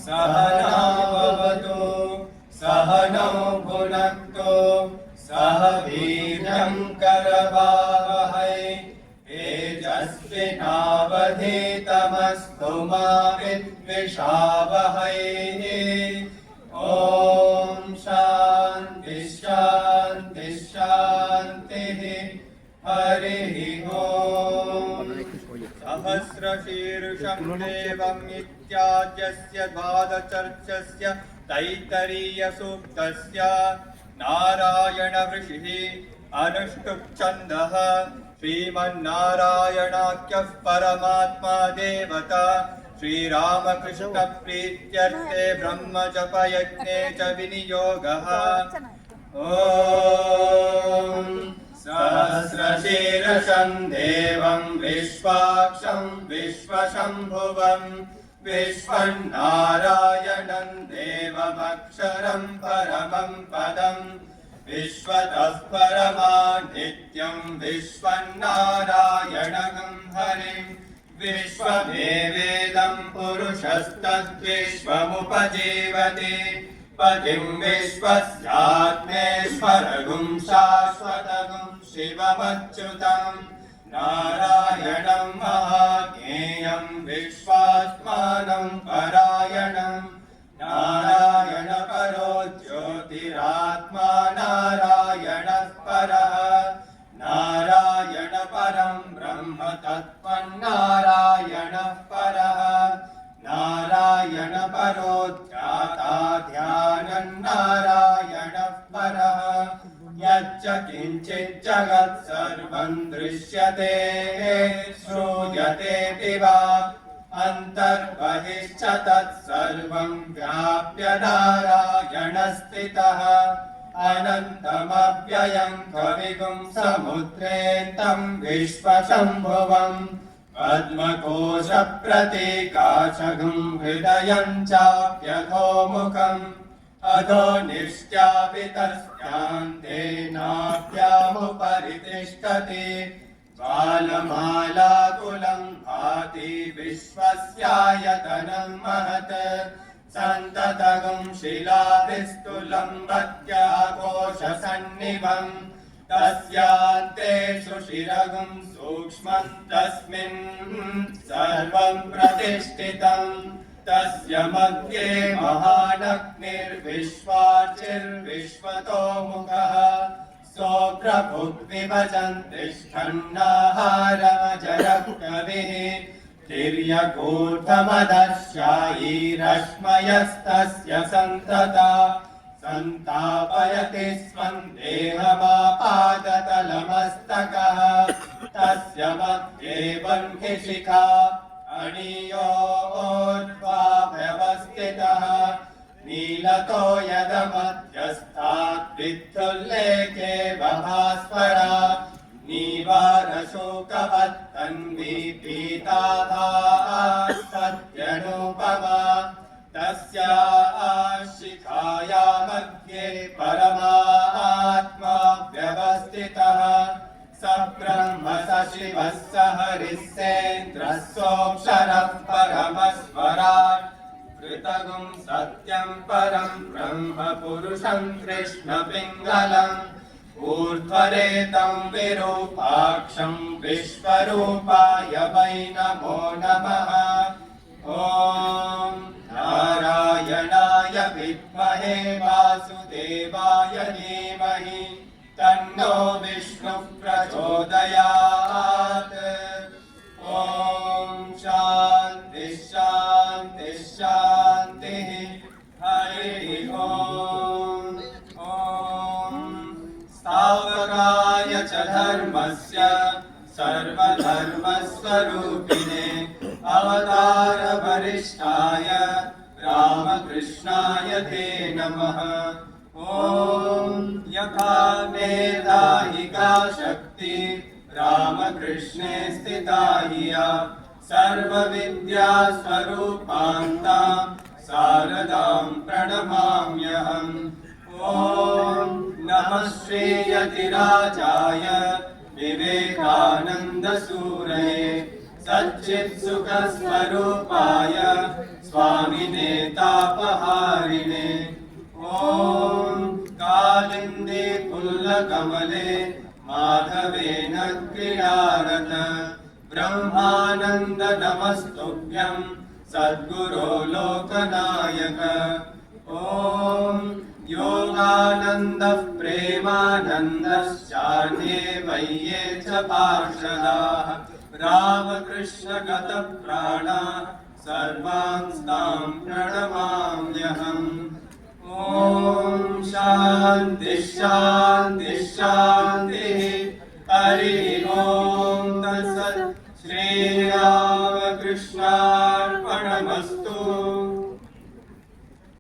सहनाववतु सहनौ भुनक्तु सह वीर्यं करवावहै तेजस्विनावधीतमस्तु मा विद्विषावहै। ॐ शान्ति शान्ति शान्तिः। हरिः ॐ। सहस्रशीर्षं देवम् इत्याद्यस्य द्वादशचर्चस्य तैत्तरीयसूक्तस्य नारायणऋषिः अनुष्टुप् छन्दः। श्रीमन्नारायणाख्यः परमात्मा देवता श्रीरामकृष्णप्रीत्यर्थे ब्रह्मजपयज्ञे च विनियोगः। ॐ सहस्रशीर्षं देवं विश्वाक्षं विश्वशम्भुवं विश्वन्नारायणं देवमक्षरं परमं पदं विश्वतः परमानित्यं विश्वन्नारायणं हरिं विश्वमेवेदं पुरुषस्तद्विश्वमुपजीवति पतिं विश्वस्यात्मेश्वरगुं शाश्वतगुं शिवमच्युतं नारायणं महाज्ञेयं विश्वात्मानं परायणं नारायणपरो ज्योतिरात्मा नारायणः परः नारायणपरं ब्रह्म तत्त्वन्नारायणः परः नारायणपरो ध्याता ध्यानं नारायणः परः यच्च किञ्चित् जगत् सर्वं दृश्यते श्रूयतेऽपि वा अन्तर्बहिश्च तत्सर्वं व्याप्य नारायणस्थितः अनन्तमव्ययं कविगुं समुद्रेऽन्तं विश्वशम्भुवम् पद्मकोशप्रतीकाशगुं हृदयं चाप्यधोमुखम् अधो निश्चापितस्यान्तेनाभ्यामुपरि तिष्ठति ज्वालमालाकुलं भाति विश्वस्यायतनं महत् सन्ततगुं शिलाभिस्तुलं वत्याकोशसन्निभम् तस्यान्ते सुशिरगुं सूक्ष्मं तस्मिन् सर्वं प्रतिष्ठितम् तस्य मध्ये महानग्निर्विश्वाचिर्विश्वतोमुखः सोऽप्रभुग्विभजन् तिष्ठन्नाहारमजरः कविः तिर्यकूर्धमदशायीरश्मयस्तस्य सन्तता सन्तापयति स्वं देहमापादतलमस्तकः तस्य मध्ये वह्निशिखा अणियोर्ध्वा व्यवस्थितः नीलतो यदमध्यस्थात् विद्युल्लेखे भास्वरा नीवारशोकवत्तन्वी पीताभाः सत्यनुपमा तस्याः शिखाया मध्ये परमात्मा व्यवस्थितः स ब्रह्म स शिवः स हरिः सेन्द्रः सोऽक्षरः परमस्वराट् कृतगुं सत्यं परं ब्रह्म पुरुषं कृष्णपिङ्गलम् ऊर्ध्वरेतं विरूपाक्षं विश्वरूपाय वै नमो नमः। ॐ नारायणाय विद्महे वासुदेवाय धीमहि तन्नो विष्णुः प्रचोदयात्। ॐ शान्ति शान्ति शान्तिः। हरिः ॐ। स्थावकाय च धर्मस्य सर्वधर्मस्वरूपिणे अवतारवरिष्ठाय रामकृष्णाय ते नमः। ॐ यथा वेदायिका शक्ति रामकृष्णे स्थिता हिया सर्वविद्यास्वरूपान्तां शारदां प्रणमाम्यहम्। ॐ नमः श्रीयतिराजाय विवेकानन्दसूरये सच्चित्सुखस्वरूपाय स्वामिने तापहारिणे ॐ कालिन्दे पुल्लकमले माधवेन क्रीडारत ब्रह्मानन्द नमस्तुभ्यं सद्गुरो लोकनायक ॐ योगानन्दः प्रेमानन्दश्चान्ये वैये च पार्षदाः रामकृष्णगतप्राणाः सर्वांस्तां प्रणमाम्यहम् ॐ शान्ति शान्ति शान्तिः हरिः ॐ तत्सत् श्रीरामकृष्णार्पणमस्तु।